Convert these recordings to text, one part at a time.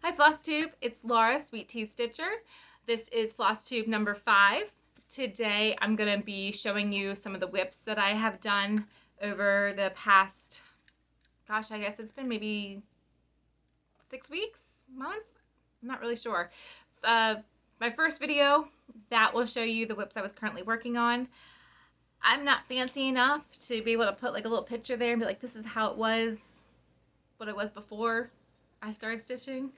Hi Flosstube, it's Laura, Sweet Tea Stitcher. This is Flosstube number 5. Today I'm going to be showing you some of the whips that I have done over the past, I guess it's been maybe 6 weeks, month? I'm not really sure. My first video, that will show you the whips I was currently working on. I'm not fancy enough to be able to put like a little picture there and be like, this is how it was, what it was before I started stitching.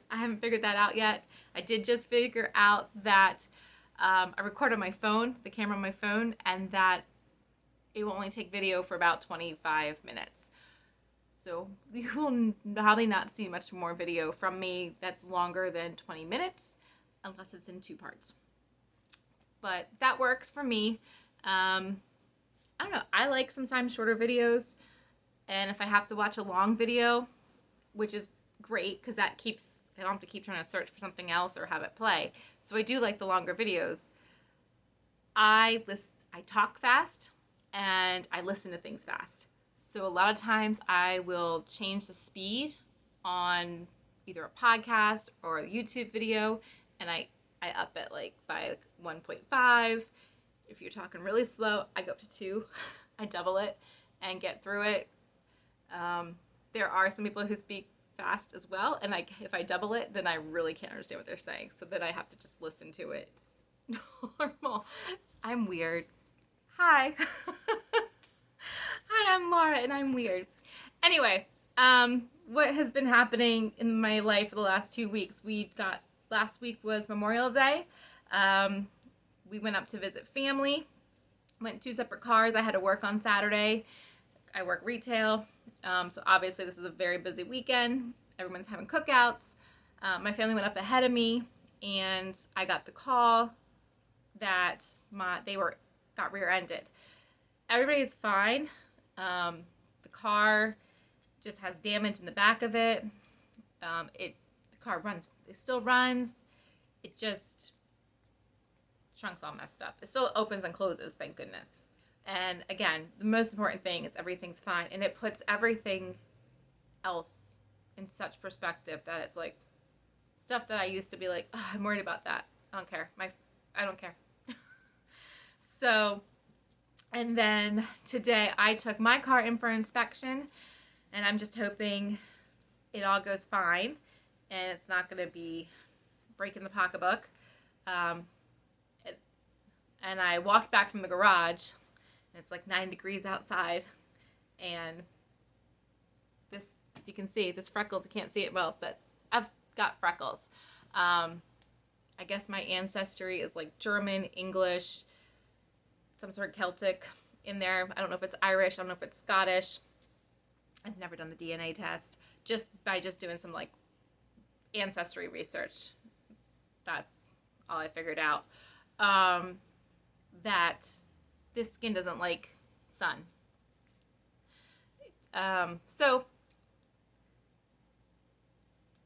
I haven't figured that out yet. I did just figure out that I record on my phone, the camera on my phone, and that it will only take video for about 25 minutes. So you will probably not see much more video from me that's longer than 20 minutes, unless it's in 2 parts. But that works for me. I don't know, I like sometimes shorter videos, and if I have to watch a long video, which is great because that keeps, I don't have to keep trying to search for something else or have it play. So I do like the longer videos. I talk fast and I listen to things fast. So a lot of times I will change the speed on either a podcast or a YouTube video, and I up it like by 1.5. If you're talking really slow, I go up to 2. I double it and get through it. There are some people who speak fast as well, and if I double it, then I really can't understand what they're saying, so then I have to just listen to it normal. I'm weird. Hi. Hi, I'm Laura, and I'm weird. Anyway, what has been happening in my life for the last 2 weeks? Last week was Memorial Day. We went up to visit family, went 2 separate cars. I had to work on Saturday. I work retail, so obviously this is a very busy weekend. Everyone's having cookouts. My family went up ahead of me, and I got the call that they got rear-ended. Everybody is fine. The car just has damage in the back of it. The car runs. It still runs. It just, trunk's all messed up. It still opens and closes, thank goodness. And again, the most important thing is everything's fine, and it puts everything else in such perspective that it's like stuff that I used to be like, oh, I'm worried about that. I don't care. I don't care. So, and then today I took my car in for inspection, and I'm just hoping it all goes fine and it's not going to be breaking the pocketbook. And I walked back from the garage. It's like 9 degrees outside, and this, if you can see, this freckles, you can't see it well, but I've got freckles. I guess my ancestry is like German, English, some sort of Celtic in there. I don't know if it's Irish, I don't know if it's Scottish. I've never done the DNA test. Just by doing some like ancestry research, that's all I figured out. That this skin doesn't like sun. So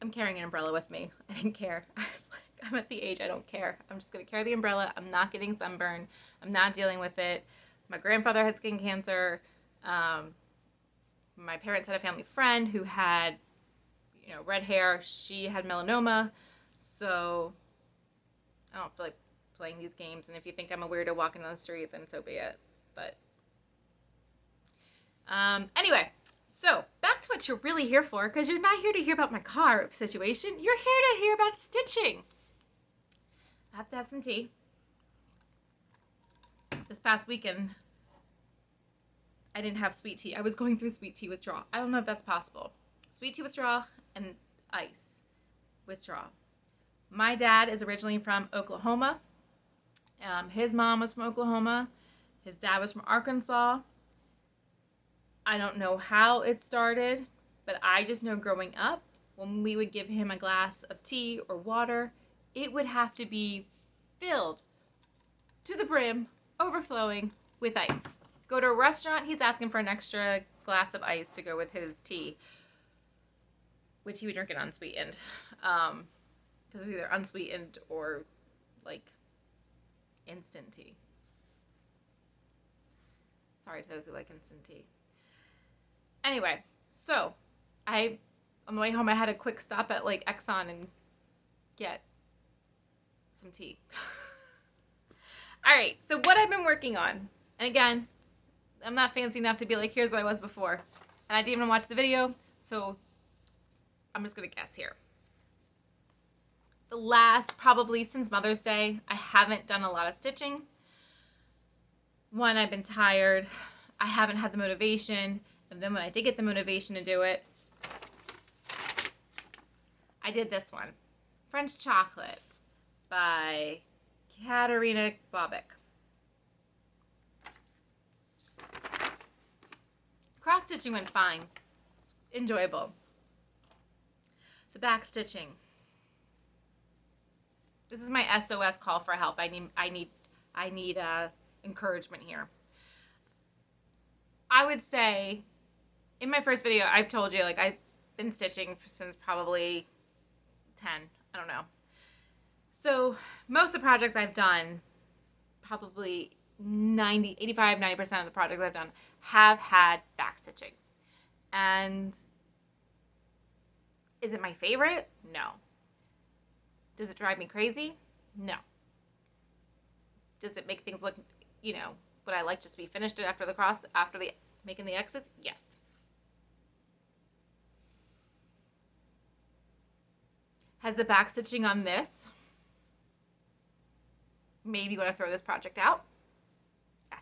I'm carrying an umbrella with me. I didn't care. I was like, I'm at the age I don't care. I'm just going to carry the umbrella. I'm not getting sunburn. I'm not dealing with it. My grandfather had skin cancer. My parents had a family friend who had, red hair. She had melanoma. So I don't feel like playing these games, and if you think I'm a weirdo walking on the street, then so be it. But anyway, so back to what you're really here for, because you're not here to hear about my car situation. You're here to hear about stitching. I have to have some tea. This past weekend, I didn't have sweet tea. I was going through sweet tea withdrawal. I don't know if that's possible. Sweet tea withdrawal and ice withdrawal. My dad is originally from Oklahoma. His mom was from Oklahoma. His dad was from Arkansas. I don't know how it started, but I just know growing up, when we would give him a glass of tea or water, it would have to be filled to the brim, overflowing with ice. Go to a restaurant, he's asking for an extra glass of ice to go with his tea, which he would drink it unsweetened. Because it was either unsweetened or like instant tea. Sorry to those who like instant tea. Anyway, so I On the way home, I had a quick stop at like Exxon and get some tea. All right, so what I've been working on, and again, I'm not fancy enough to be like, here's what I was before. And I didn't even watch the video, so I'm just gonna guess here. The last, probably since Mother's Day, I haven't done a lot of stitching. One, I've been tired. I haven't had the motivation. And then when I did get the motivation to do it, I did this one. French Chocolate by Katarina Bobick. Cross stitching went fine. Enjoyable. The back stitching. This is my SOS call for help. I need encouragement here. I would say, in my first video, I've told you, like, I've been stitching since probably 10. I don't know. So most of the projects I've done, probably 85-90% of the projects I've done have had back stitching. And is it my favorite? No. Does it drive me crazy? No. Does it make things look, you know, would I like just to be finished after the cross, after the making the X's? Yes. Has the back stitching on this made me want to throw this project out? Yes.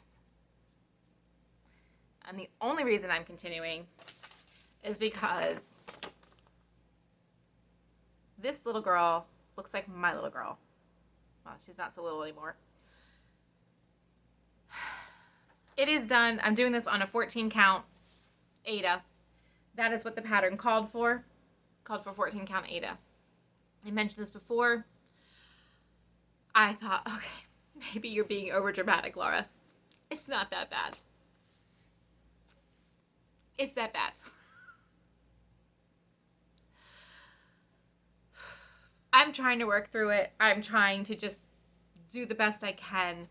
And the only reason I'm continuing is because this little girl looks like my little girl. Well, she's not so little anymore. It is done. I'm doing this on a 14 count Aida. That is what the pattern called for. Called for 14 count Aida. I mentioned this before. I thought, okay, maybe you're being over dramatic, Laura. It's not that bad. It's that bad. I'm trying to work through it. I'm trying to just do the best I can.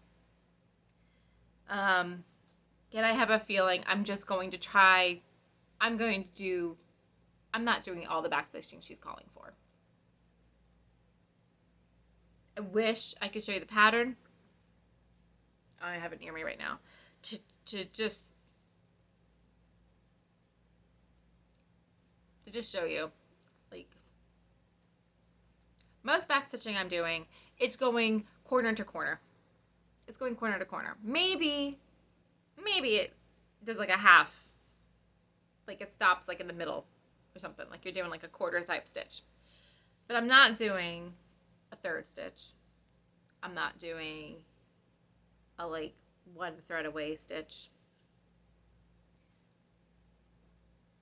Yet I have a feeling I'm just going to try. I'm not doing all the backstitching she's calling for. I wish I could show you the pattern. I have it near me right now. To just show you, like, most backstitching I'm doing, it's going corner to corner. It's going corner to corner. Maybe it does like a half, like it stops like in the middle or something, like you're doing like a quarter type stitch. But I'm not doing a third stitch. I'm not doing a like one thread away stitch.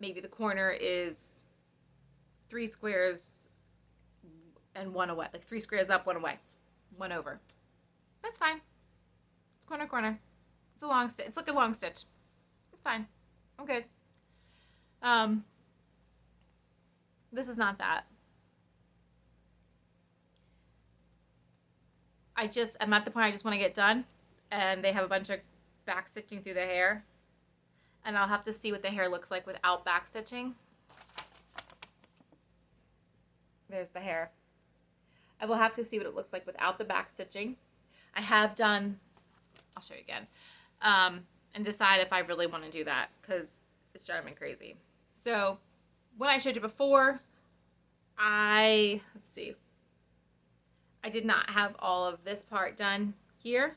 Maybe the corner is 3 squares and 1 away, like 3 squares up, 1 away, 1 over. That's fine. It's corner to corner. It's a long stitch. It's like a long stitch. It's fine. I'm good. This is not that. I'm at the point I just want to get done, and they have a bunch of back stitching through the hair, and I'll have to see what the hair looks like without back stitching. There's the hair. I will have to see what it looks like without the back stitching. I have done, I'll show you again, and decide if I really want to do that, because it's driving me crazy. So when I showed you before, let's see, I did not have all of this part done here.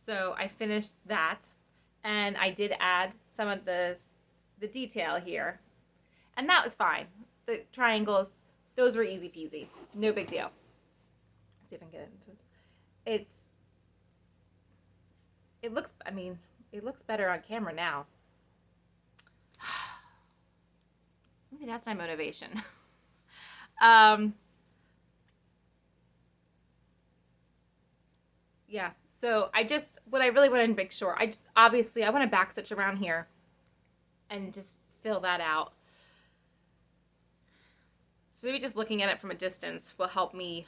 So I finished that, and I did add some of the detail here, and that was fine. The triangles, those were easy peasy, no big deal. Let's see if I can get into it. It looks better on camera now. Maybe that's my motivation. Yeah, so what I really want to make sure, obviously I want to backstitch around here and just fill that out. So maybe just looking at it from a distance will help me,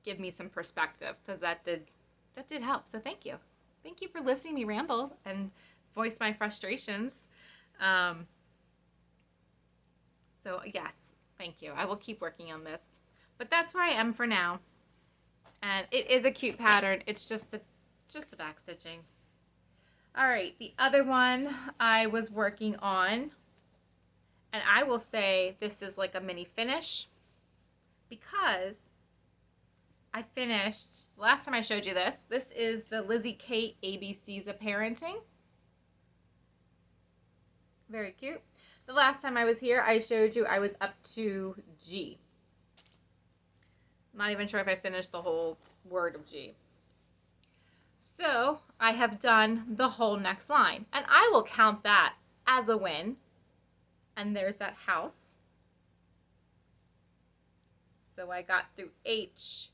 give me some perspective, because that did help. So thank you. Thank you for listening to me ramble and voice my frustrations. So yes, thank you. I will keep working on this. But that's where I am for now. And it is a cute pattern. It's just the back stitching. All right, the other one I was working on, and I will say this is like a mini finish because I finished, last time I showed you this, this is the Lizzy Kate ABCs of Parenting. Very cute. The last time I was here, I showed you I was up to G. I'm not even sure if I finished the whole word of G. So I have done the whole next line, and I will count that as a win. And there's that house. So I got through H.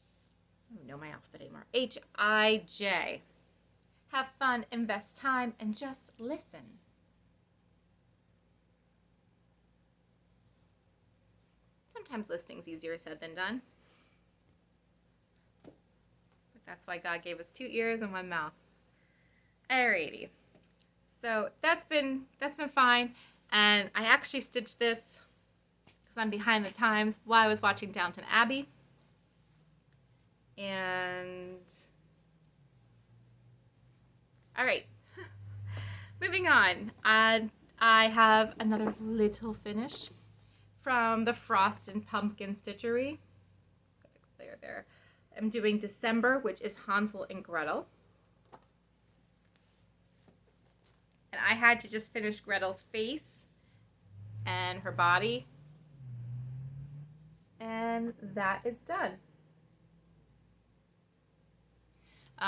I don't know my alphabet anymore. H-I-J. Have fun, invest time, and just listen. Sometimes listening's easier said than done. But that's why God gave us 2 ears and 1 mouth. Alrighty. So that's been fine. And I actually stitched this because I'm behind the times while I was watching Downton Abbey. And all right, moving on. I have another little finish from the Frost and Pumpkin Stitchery. There. I'm doing December, which is Hansel and Gretel. And I had to just finish Gretel's face and her body. And that is done.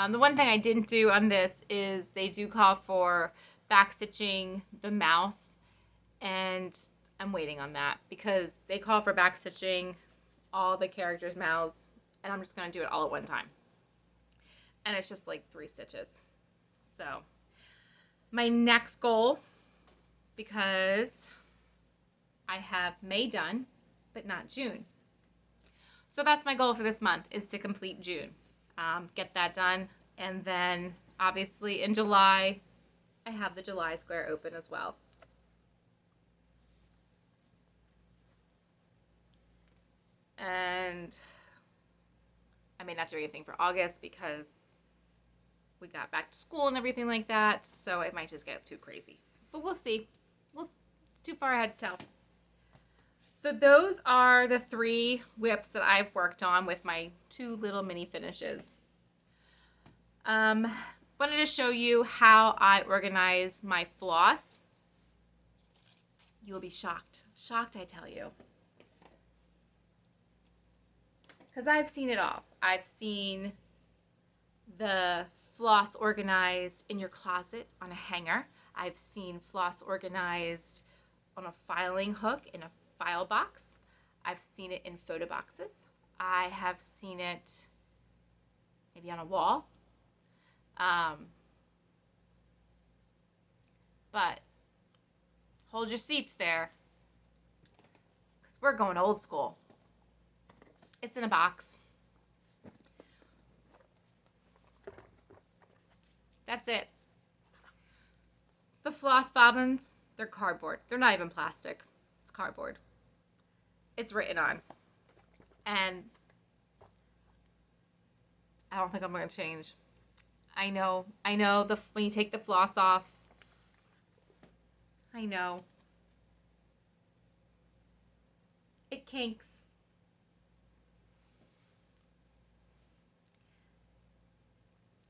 The one thing I didn't do on this is they do call for backstitching the mouth, and I'm waiting on that because they call for backstitching all the characters' mouths, and I'm just going to do it all at one time. And it's just like 3 stitches. So my next goal, because I have May done, but not June. So that's my goal for this month, is to complete June. Get that done, and then obviously in July I have the July square open as well. And I may not do anything for August because we got back to school and everything like that, so it might just get too crazy, but we'll see. It's too far ahead to tell. So those are the 3 whips that I've worked on with my 2 little mini finishes. Wanted to show you how I organize my floss. You will be shocked. Shocked, I tell you. Because I've seen it all. I've seen the floss organized in your closet on a hanger. I've seen floss organized on a filing hook in a file box. I've seen it in photo boxes. I have seen it maybe on a wall. But hold your seats there, because we're going old school. It's in a box. That's it. The floss bobbins, they're cardboard. They're not even plastic. It's cardboard. It's written on. And I don't think I'm going to change. I know when you take the floss off, I know. It kinks.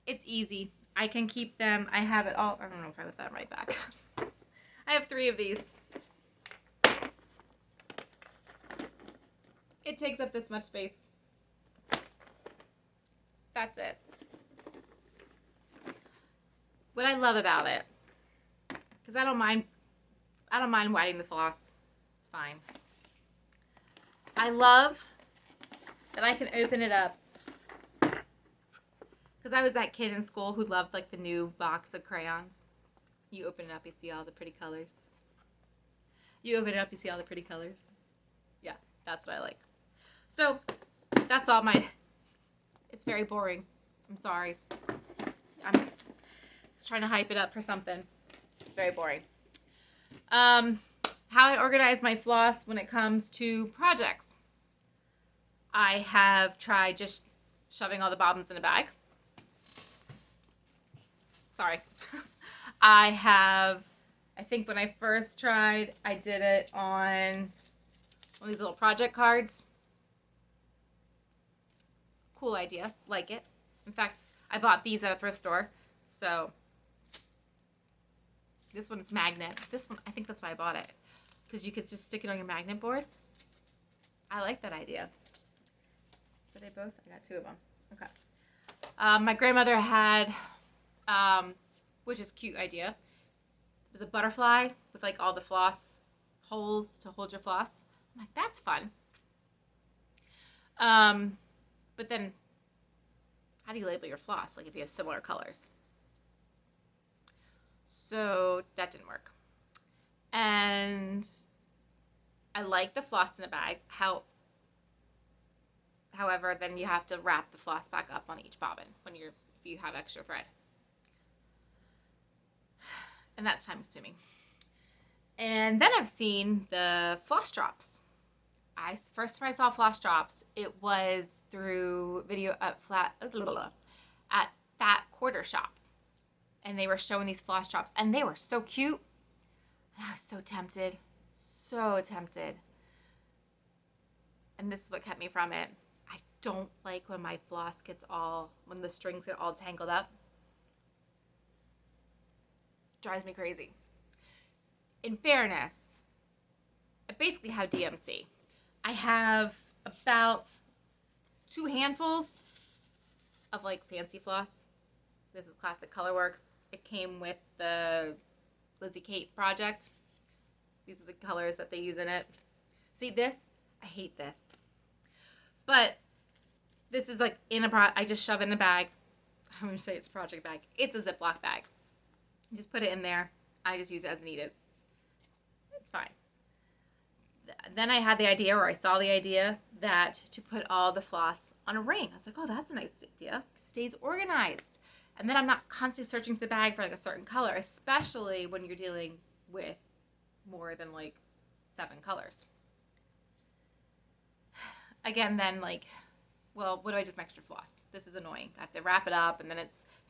It's easy. I can keep them. I have it all. I don't know if I put that right back. I have 3 of these. It takes up this much space. That's it. What I love about it, because I don't mind wetting the floss. It's fine. I love that I can open it up. Because I was that kid in school who loved like the new box of crayons. You open it up, you see all the pretty colors. You open it up, you see all the pretty colors. Yeah, that's what I like. So that's all it's very boring. I'm sorry. I'm just trying to hype it up for something. Very boring. how I organize my floss when it comes to projects. I have tried just shoving all the bobbins in a bag. Sorry. I think when I first tried, I did it on one of these little project cards. Cool idea. Like it. In fact, I bought these at a thrift store. So this one's magnet. This one, I think that's why I bought it. Because you could just stick it on your magnet board. I like that idea. Are they both? I got two of them. Okay. My grandmother had, which is a cute idea. It was a butterfly with like all the floss holes to hold your floss. I'm like, that's fun. But then how do you label your floss? Like if you have similar colors. So that didn't work. And I like the floss in a bag. However, then you have to wrap the floss back up on each bobbin if you have extra thread. And that's time consuming. And then I've seen the floss drops. First time I saw floss drops, it was through video at Fat Quarter Shop. And they were showing these floss drops, and they were so cute. And I was so tempted. So tempted. And this is what kept me from it. I don't like when my floss when the strings get all tangled up. Drives me crazy. In fairness, I basically have DMC. I have about 2 handfuls of like fancy floss. This is Classic Colorworks. It came with the Lizzy Kate project. These are the colors that they use in it. See this? I hate this. But this is like I just shove it in a bag. I'm going to say it's a project bag. It's a Ziploc bag. You just put it in there. I just use it as needed. It's fine. Then I had the idea, or I saw the idea, that to put all the floss on a ring. I was like, oh, that's a nice idea. It stays organized. And then I'm not constantly searching through the bag for like a certain color, especially when you're dealing with more than like 7 colors. Again, then like, well, what do I do with my extra floss? This is annoying. I have to wrap it up, and then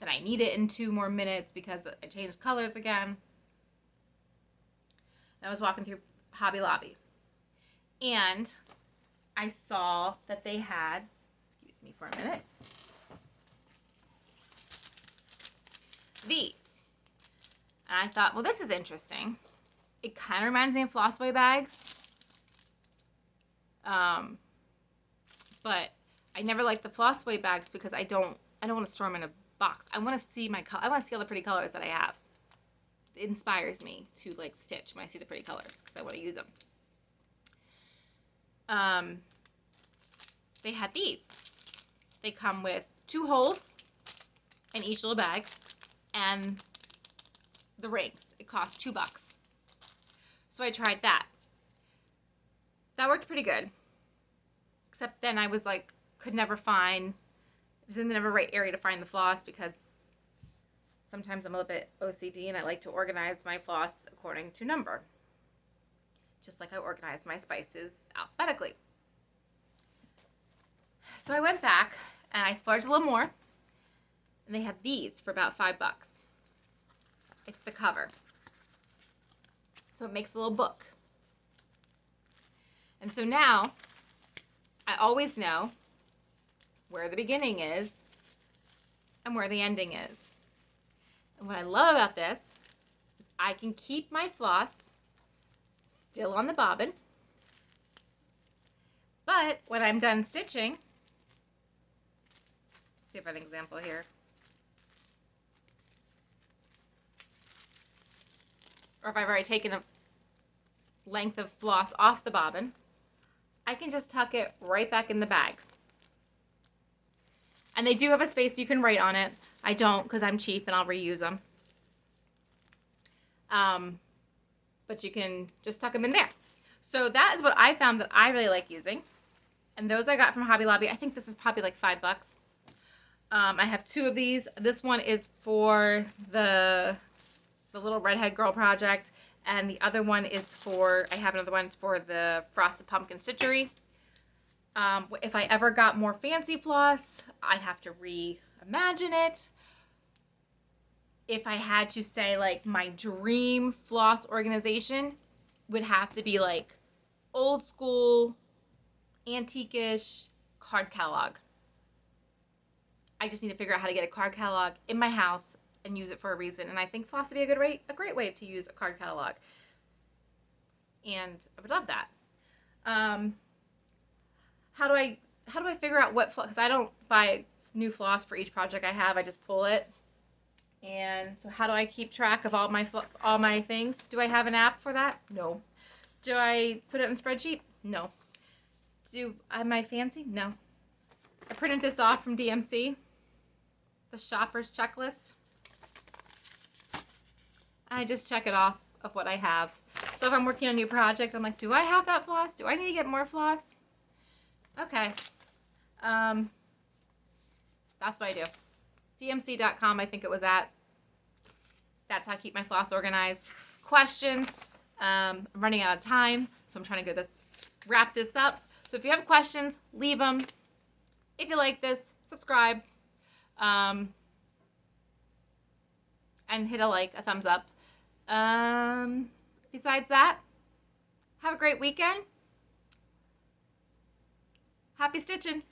I need it in 2 more minutes because I changed colors again. I was walking through Hobby Lobby, and I saw that they had, excuse me for a minute, these. And I thought, well, this is interesting. It kind of reminds me of Flossboy bags. But I never liked the Flossboy bags because I don't want to store them in a box. I want to see I want to see all the pretty colors that I have. It inspires me to like stitch when I see the pretty colors because I want to use them. They had these. They come with 2 holes in each little bag and the rings. It cost $2. So I tried that. That worked pretty good. Except then I was like, could never find, it was in the never right area to find the floss because sometimes I'm a little bit OCD and I like to organize my floss according to number. Just like I organize my spices alphabetically. So I went back and I splurged a little more. And they had these for about $5. It's the cover. So it makes a little book. And so now I always know where the beginning is and where the ending is. And what I love about this is I can keep my floss still on the bobbin, but when I'm done stitching, let's see if I have an example here. Or if I've already taken a length of floss off the bobbin, I can just tuck it right back in the bag. And they do have a space you can write on it. I don't because I'm cheap and I'll reuse them. But you can just tuck them in there. So that is what I found that I really like using. And those I got from Hobby Lobby. I think this is probably like $5. I have 2 of these. This one is for the little redhead girl project. And the other one is for, I have another one for the Frosted Pumpkin Stitchery. If I ever got more fancy floss, I'd have to reimagine it. If I had to say, like, my dream floss organization would have to be like old school, antique-ish card catalog. I just need to figure out how to get a card catalog in my house and use it for a reason. And I think floss would be a great way to use a card catalog. And I would love that. How do I figure out what floss? Because I don't buy new floss for each project I have. I just pull it. And so how do I keep track of all my things? Do I have an app for that? No. Do I put it in a spreadsheet? No. Am I fancy? No. I printed this off from DMC, the shopper's checklist. I just check it off of what I have. So if I'm working on a new project, I'm like, do I have that floss? Do I need to get more floss? Okay. That's what I do. DMC.com, I think it was at. That's how I keep my floss organized. Questions. I'm running out of time, so I'm trying to wrap this up. So if you have questions, leave them. If you like this, subscribe. And hit a thumbs up. Besides that, have a great weekend. Happy stitching.